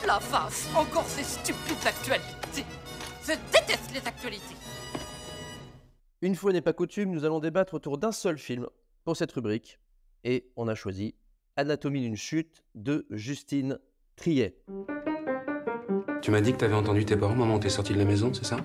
la face. Encore ces stupides actualités. Je déteste les actualités. Une fois n'est pas coutume, nous allons débattre autour d'un seul film pour cette rubrique. Et on a choisi Anatomie d'une chute de Justine Triet. Tu m'as dit que t'avais entendu tes parents, maman, t'es sortie de la maison, c'est ça?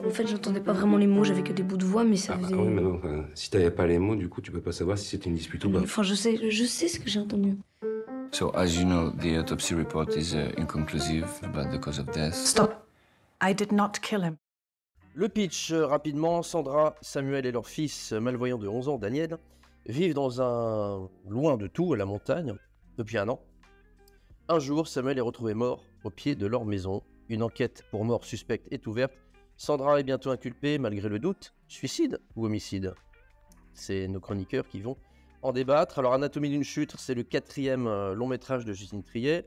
En fait, j'entendais pas vraiment les mots, j'avais que des bouts de voix, mais ça faisait... oui, mais non, si t'avais pas les mots, du coup, tu peux pas savoir si c'était une dispute ou pas. Enfin, je sais ce que j'ai entendu. So, as you know, the autopsy report is inconclusive about the cause of death. Stop. I did not kill him. Le pitch, rapidement, Sandra, Samuel et leur fils malvoyant de 11 ans, Daniel, vivent loin de tout, à la montagne, depuis un an. Un jour, Samuel est retrouvé mort au pied de leur maison. Une enquête pour mort suspecte est ouverte. Sandra est bientôt inculpée, malgré le doute. Suicide ou homicide? C'est nos chroniqueurs qui vont en débattre. Alors, Anatomie d'une chute, c'est le 4e long métrage de Justine Triet.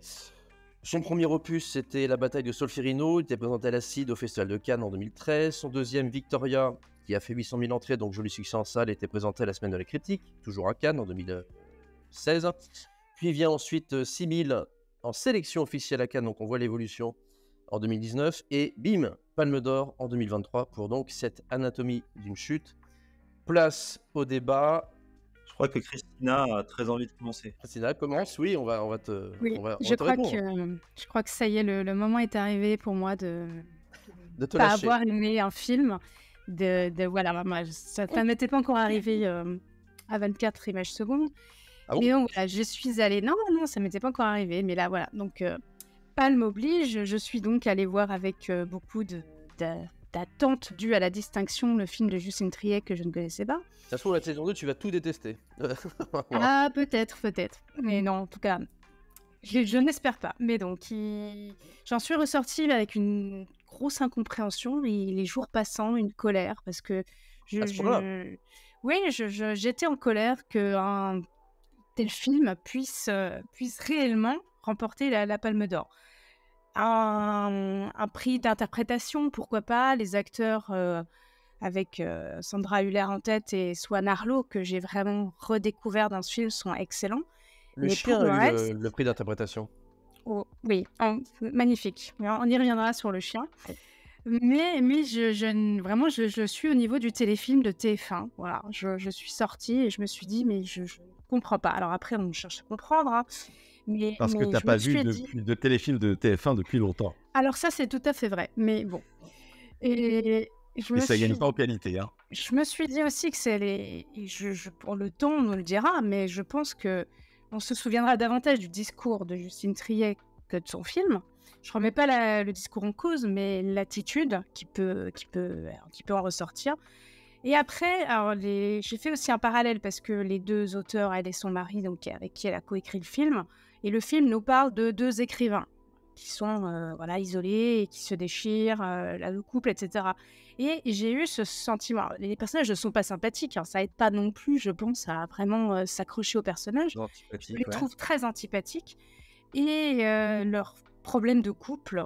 Son premier opus, c'était La bataille de Solferino. Il était présenté à la CID au Festival de Cannes en 2013. Son deuxième, Victoria, qui a fait 800 000 entrées, donc joli succès en salle, était présenté à la Semaine de la Critique, toujours à Cannes en 2016. Puis vient ensuite 6000 en sélection officielle à Cannes, donc on voit l'évolution en 2019. Et bim, Palme d'Or en 2023 pour donc cette Anatomie d'une chute. Place au débat. Je crois que Christina a très envie de commencer. Christina, commence. Oui, on va te Oui, on va je te crois répondre. je crois que ça y est, le moment est arrivé pour moi de De te pas lâcher. avoir aimé un film. Voilà, moi, ça ne m'était pas encore arrivé à 24 images secondes. Ah bon? Et donc voilà, je suis allée... Non, ça ne m'était pas encore arrivé, mais là, voilà. Donc, Palme oblige, je suis donc allée voir avec beaucoup d'attente due à la distinction le film de Justine Triet que je ne connaissais pas. Ça se trouve, la saison 2, tu vas tout détester. Ah, peut-être. Mais non, en tout cas, je n'espère pas. Mais donc, j'en suis ressortie avec une grosse incompréhension, et les jours passant, une colère, parce que À ce point-là? oui, j'étais en colère qu'un tel film puisse réellement remporter la Palme d'Or. Un prix d'interprétation, pourquoi pas, les acteurs... avec Sandra Hüller en tête et Swan Arlo, que j'ai vraiment redécouvert dans ce film, sont excellents. Le Mais chien pour le a eu reste... le prix d'interprétation. Oh, oui, magnifique. On y reviendra sur le chien. Mais vraiment, je suis au niveau du téléfilm de TF1. Voilà, je suis sortie et je me suis dit, mais je ne comprends pas. Alors après, on cherche à comprendre, hein, Parce que tu n'as je pas me suis vu dit... de téléfilm de TF1 depuis longtemps. Alors ça, c'est tout à fait vrai. Mais bon. Et je Et me ça gagne suis... pas en qualité. Hein. Je me suis dit aussi que c'est pour le temps, on nous le dira, mais je pense que on se souviendra davantage du discours de Justine Triet que de son film. Je remets pas le discours en cause, mais l'attitude qui peut en ressortir. Et après, alors j'ai fait aussi un parallèle parce que les deux auteurs, elle et son mari, donc avec qui elle a coécrit le film, et le film nous parle de deux écrivains qui sont isolés et qui se déchirent, le couple, etc. Et j'ai eu ce sentiment. Les personnages ne sont pas sympathiques, hein, ça aide pas non plus, je pense, à vraiment s'accrocher aux personnages. Je les trouve très antipathiques. Et leur problème de couple,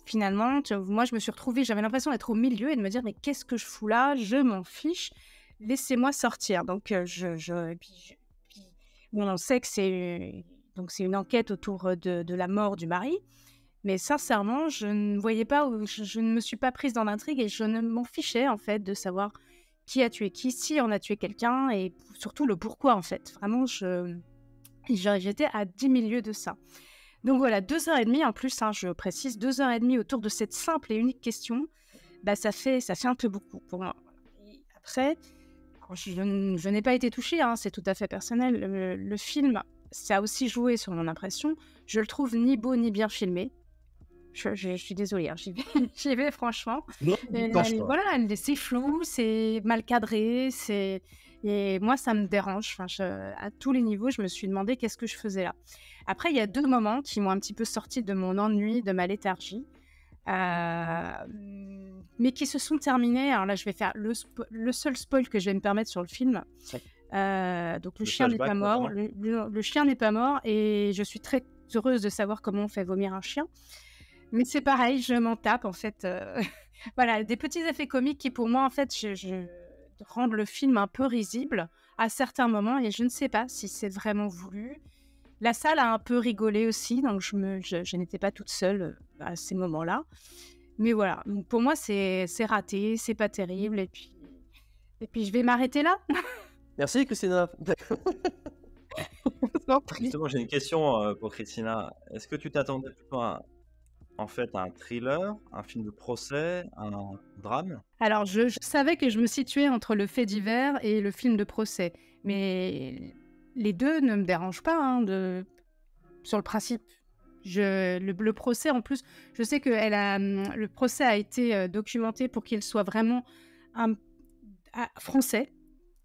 finalement, moi je me suis retrouvée, j'avais l'impression d'être au milieu et de me dire, mais qu'est-ce que je fous là? Je m'en fiche, laissez-moi sortir. Donc, on sait que c'est une enquête autour de la mort du mari. Mais sincèrement, je ne voyais pas, je ne me suis pas prise dans l'intrigue et je ne m'en fichais en fait de savoir qui a tué qui, si on a tué quelqu'un et surtout le pourquoi en fait. Vraiment, j'étais à 10 000 lieues de ça. Donc voilà, 2h30 en plus, hein, je précise, 2h30 autour de cette simple et unique question, bah ça fait un peu beaucoup pour moi. Et après, je n'ai pas été touchée, hein, c'est tout à fait personnel. Le film, ça a aussi joué sur mon impression. Je le trouve ni beau ni bien filmé. Je suis désolée, hein, j'y vais franchement. Voilà, c'est flou, c'est mal cadré, et moi ça me dérange. À tous les niveaux, je me suis demandé qu'est-ce que je faisais là. Après, il y a 2 moments qui m'ont un petit peu sorti de mon ennui, de ma léthargie, mais qui se sont terminés. Alors là, je vais faire le seul spoil que je vais me permettre sur le film. Donc le chien n'est pas mort. Le chien n'est pas mort, et je suis très heureuse de savoir comment on fait vomir un chien. Mais c'est pareil, je m'en tape en fait. Voilà, des petits effets comiques qui pour moi en fait rendent le film un peu risible à certains moments, et je ne sais pas si c'est vraiment voulu. La salle a un peu rigolé aussi, donc je n'étais pas toute seule à ces moments-là. Mais voilà, donc pour moi, c'est raté, c'est pas terrible, et puis je vais m'arrêter là. Merci, Christina. Je vous en prie. Justement, j'ai une question pour Christina. Est-ce que tu t'attendais plutôt en fait, à un thriller, un film de procès, un drame? Alors, je savais que je me situais entre le fait divers et le film de procès, mais les deux ne me dérangent pas sur le principe. Le procès, en plus, je sais que le procès a été documenté pour qu'il soit vraiment français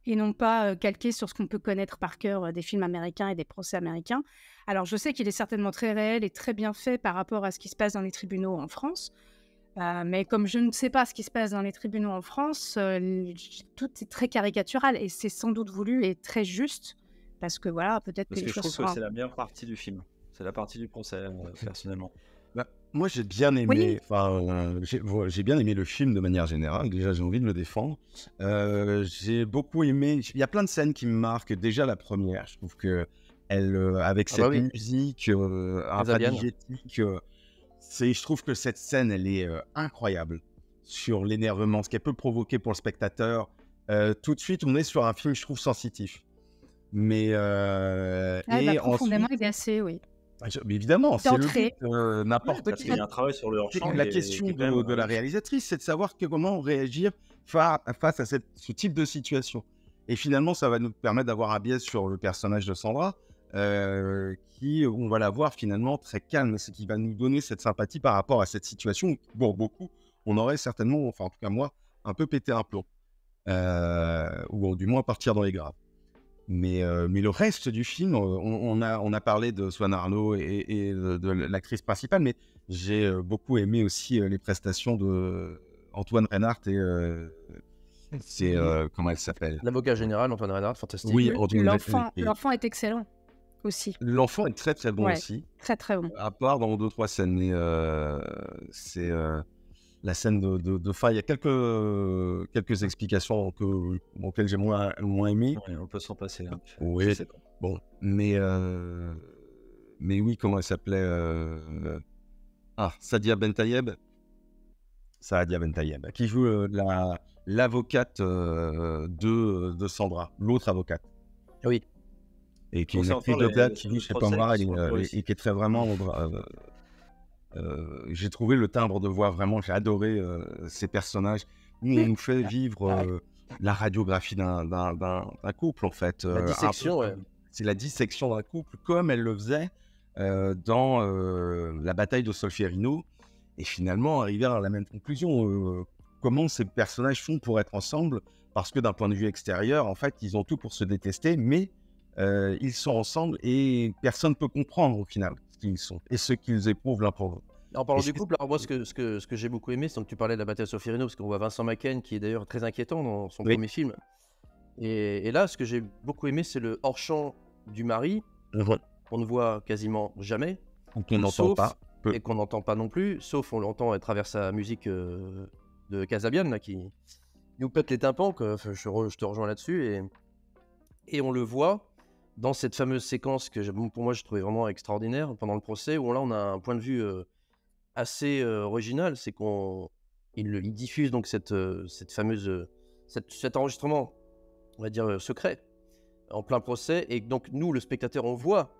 et non pas calqué sur ce qu'on peut connaître par cœur des films américains et des procès américains. Alors, je sais qu'il est certainement très réel et très bien fait par rapport à ce qui se passe dans les tribunaux en France. Mais comme je ne sais pas ce qui se passe dans les tribunaux en France, tout est très caricatural et c'est sans doute voulu et très juste parce que voilà, peut-être que Parce les que je choses trouve que sont... c'est la meilleure partie du film. C'est la partie du procès, personnellement. Bah, moi, j'ai bien Oui. aimé, j'ai bien aimé le film de manière générale. Déjà, j'ai envie de le défendre. J'ai beaucoup aimé. Il y a plein de scènes qui me marquent. Déjà, la première, je trouve que elle, avec Ah bah cette oui. musique un peu Zabian. diégétique, je trouve que cette scène, elle est incroyable sur l'énervement, ce qu'elle peut provoquer pour le spectateur. Tout de suite, on est sur un film, je trouve, sensitif. Mais et profondément ensuite, agacé, oui. mais évidemment, c'est le D'entrée. but. N'importe Parce qui. qu'il y a un travail sur le hors-champ. La qui est question quand même de la riche. réalisatrice, c'est de savoir comment réagir face à ce type de situation. Et finalement, ça va nous permettre d'avoir un biais sur le personnage de Sandra, qui, on va la voir finalement très calme, ce qui va nous donner cette sympathie par rapport à cette situation où, pour beaucoup, on aurait certainement, enfin en tout cas moi, un peu pété un plomb. Ou du moins partir dans les graves. Mais le reste du film, on a parlé de Swan Arlo et de l'actrice principale, mais j'ai beaucoup aimé aussi les prestations de Antoine Reinhardt et c'est comment elle s'appelle? L'avocat général, Antoine Reinhardt, fantastique. Oui, Antoine Reinhardt. L'enfant est excellent aussi. L'enfant est très très bon Ouais. aussi, Très très bon. à part dans 2-3 scènes. Mais c'est la scène de fin. Il y a quelques explications auxquelles j'ai moins aimé. Ouais, on peut s'en passer. Hein. Oui. Je sais pas. Bon, mais oui, comment elle s'appelait Sadia Bentayeb. Sadia Bentayeb, qui joue l'avocate de Sandra, l'autre avocate. Oui. Et qui est Donc, une c'est actrice encore de théâtre les qui joue chez procès Pamela qui sont un peu réussis. et qui est très vraiment... j'ai trouvé le timbre de voix vraiment, j'ai adoré ces personnages. Nous, on nous fait vivre la radiographie d'un couple, en fait. La dissection, ouais. C'est la dissection d'un couple, comme elle le faisait dans la bataille de Solferino. Et finalement, arriver à la même conclusion. Comment ces personnages font pour être ensemble? Parce que d'un point de vue extérieur, en fait, ils ont tout pour se détester, mais ils sont ensemble et personne ne peut comprendre au final ce qu'ils sont et ce qu'ils éprouvent l'un pour l'autre. En parlant Et du couple, alors moi, ce que j'ai beaucoup aimé, c'est que tu parlais de la bataille à Solferino, parce qu'on voit Vincent Macken, qui est d'ailleurs très inquiétant dans son Oui. premier film. Et là, ce que j'ai beaucoup aimé, c'est le hors-champ du mari, qu'on ne voit quasiment jamais, Donc on n'entend sauf- pas. Peu. et qu'on n'entend pas non plus, sauf on l'entend à travers sa musique de Casabian, là, qui nous pète les tympans, je te rejoins là-dessus, et on le voit dans cette fameuse séquence que pour moi, je trouvais vraiment extraordinaire pendant le procès, où là, on a un point de vue assez original, c'est qu'il diffuse donc cette fameuse cet enregistrement, on va dire secret, en plein procès, et donc nous, le spectateur, on voit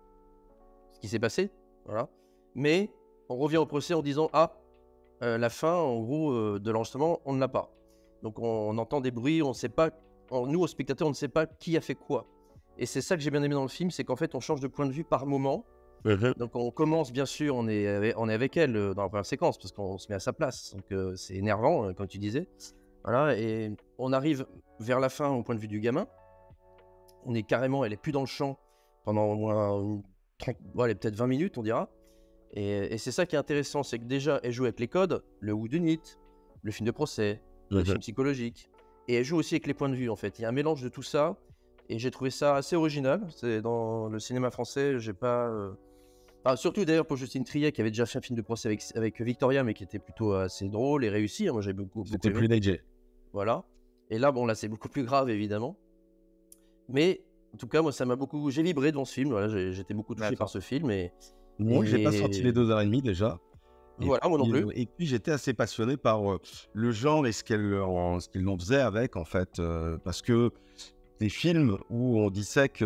ce qui s'est passé, voilà, mais on revient au procès en disant la fin, en gros, de l'enregistrement, on ne l'a pas. Donc on entend des bruits, on ne sait pas, nous, au spectateur, on ne sait pas qui a fait quoi. Et c'est ça que j'ai bien aimé dans le film, c'est qu'en fait, on change de point de vue par moment. Donc on commence, bien sûr, on est avec elle dans la première séquence, parce qu'on se met à sa place. Donc c'est énervant, comme tu disais. Voilà, et on arrive vers la fin au point de vue du gamin. On est carrément, elle est plus dans le champ pendant au moins 30, allez, peut-être 20 minutes, on dira. Et c'est ça qui est intéressant, c'est que déjà, elle joue avec les codes, le whodunit, le film de procès, le film psychologique. Et elle joue aussi avec les points de vue, en fait. Il y a un mélange de tout ça, et j'ai trouvé ça assez original. C'est dans le cinéma français, j'ai pas... Enfin, surtout d'ailleurs pour Justine Triet, qui avait déjà fait un film de procès avec Victoria, mais qui était plutôt assez drôle et réussi. Moi, j'ai beaucoup C'était aimé. plus léger. Voilà. Et là, bon, là, c'est beaucoup plus grave, évidemment. Mais En tout cas, moi, ça m'a beaucoup. J'ai vibré devant ce film. Voilà, j'étais beaucoup touché par ce film. Moi, j'ai pas sorti les 2h30 déjà. Voilà, moi non plus. Et puis, j'étais assez passionné par le genre et ce qu'ils en faisaient avec, en fait. Parce que des films où on dissèque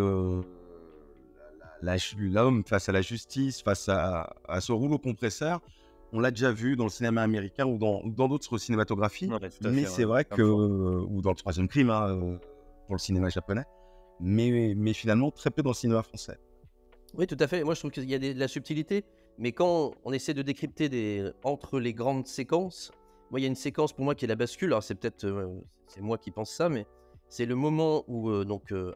l'homme face à la justice, face à ce rouleau compresseur, on l'a déjà vu dans le cinéma américain ou dans d'autres cinématographies. Ouais, tout à Mais fait, c'est ouais, vrai comme que... fort. ou dans le Troisième Crime, pour le cinéma japonais. Mais finalement, très peu dans le cinéma français. Oui, tout à fait. Moi, je trouve qu'il y a de la subtilité. Mais quand on essaie de décrypter entre les grandes séquences, moi, il y a une séquence pour moi qui est la bascule. Alors, c'est peut-être c'est moi qui pense ça, mais c'est le moment où,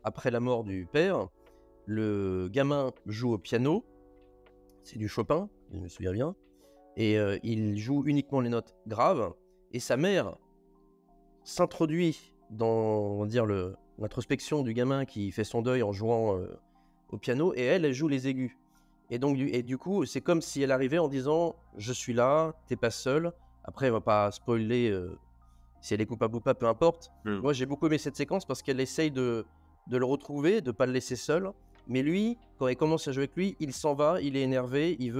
après la mort du père, le gamin joue au piano. C'est du Chopin, je me souviens bien. Et il joue uniquement les notes graves. Et sa mère s'introduit dans, on va dire, l'introspection du gamin qui fait son deuil en jouant au piano. Et elle joue les aigus. Et donc, du coup, c'est comme si elle arrivait en disant « Je suis là, t'es pas seul ». Après, on va pas spoiler si elle est coupable ou pas, peu importe. Moi, j'ai beaucoup aimé cette séquence parce qu'elle essaye de le retrouver, de pas le laisser seul. Mais lui, quand elle commence à jouer avec lui, il s'en va, il est énervé, il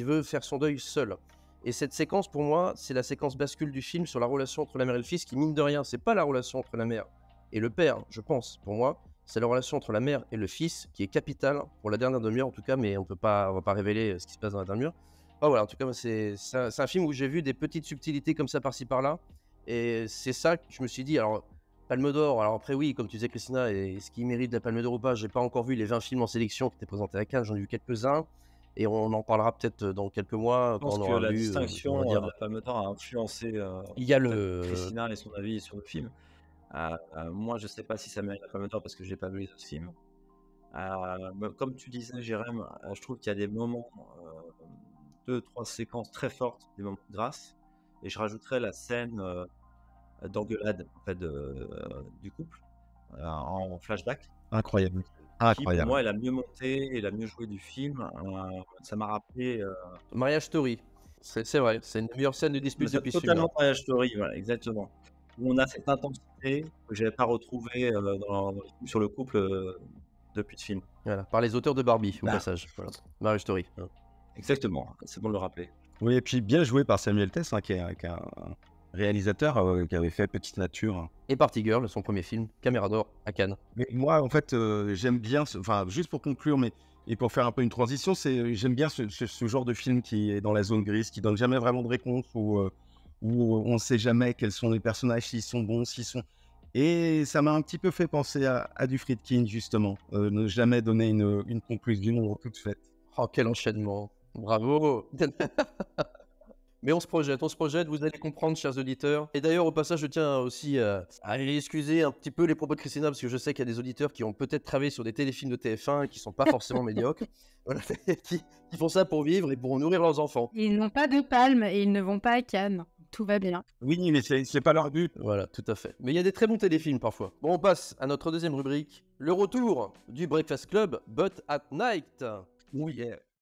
veut faire son deuil seul. Et cette séquence, pour moi, c'est la séquence bascule du film sur la relation entre la mère et le fils, qui, mine de rien, c'est pas la relation entre la mère et le père, je pense, pour moi. C'est la relation entre la mère et le fils qui est capitale pour la dernière demi-heure en tout cas, mais on va pas révéler ce qui se passe dans la demi-heure. Enfin, voilà, en tout cas, c'est un film où j'ai vu des petites subtilités comme ça par-ci par-là, et c'est ça que je me suis dit. Alors, Palme d'Or, alors après oui, comme tu disais Christina, est-ce qu'il mérite la Palme d'Or ou pas? J'ai pas encore vu les 20 films en sélection qui étaient présentés à Cannes, j'en ai vu quelques-uns, et on en parlera peut-être dans quelques mois Je pense quand on que aura la vu, distinction on va dire. de la Palme d'Or a influencé Il y a peut-être Christina et son avis sur le film. Moi, je sais pas si ça mérite la Palme d'Or parce que j'ai pas vu les autres films. Mais comme tu disais, Jérém, je trouve qu'il y a des moments, 2-3 séquences très fortes, des moments de grâce. Et je rajouterais la scène d'engueulade en fait, du couple en flashback. Incroyable. Qui, pour Incroyable. moi, est la mieux montée et la mieux jouée du film. Ça m'a rappelé Mariage Story, c'est vrai, c'est une meilleure scène de dispute depuis ce film. totalement Mariage Story, voilà, exactement. Où on a cette intensité que je n'avais pas retrouvée dans les films sur le couple depuis ce film. Voilà, par les auteurs de Barbie, au Bah. passage. Voilà. Marriage Story. Exactement, c'est bon de le rappeler. Oui, et puis bien joué par Samuel Tess, qui est un réalisateur qui avait fait Petite Nature. Et Party Girl, son premier film, Caméra d'or à Cannes. Mais moi, en fait, j'aime bien, enfin, juste pour conclure, et pour faire un peu une transition, j'aime bien ce genre de film qui est dans la zone grise, qui donne jamais vraiment de réponse, où on ne sait jamais quels sont les personnages, s'ils sont bons, s'ils sont... Et ça m'a un petit peu fait penser à du Friedkin, justement. Ne jamais donner une conclusion toute faite. Oh, quel enchaînement. Bravo. Mais on se projette, vous allez comprendre, chers auditeurs. Et d'ailleurs, au passage, je tiens aussi à excuser un petit peu les propos de Christina, parce que je sais qu'il y a des auditeurs qui ont peut-être travaillé sur des téléfilms de TF1 et qui sont pas forcément médiocres, voilà, qui font ça pour vivre et pour nourrir leurs enfants. Ils n'ont pas de palme et ils ne vont pas à Cannes. Tout va bien. Oui, mais c'est pas leur but. Voilà, tout à fait. Mais il y a des très bons téléfilms parfois. Bon, on passe à notre deuxième rubrique, le retour du Breakfast Club, but at night. Oui,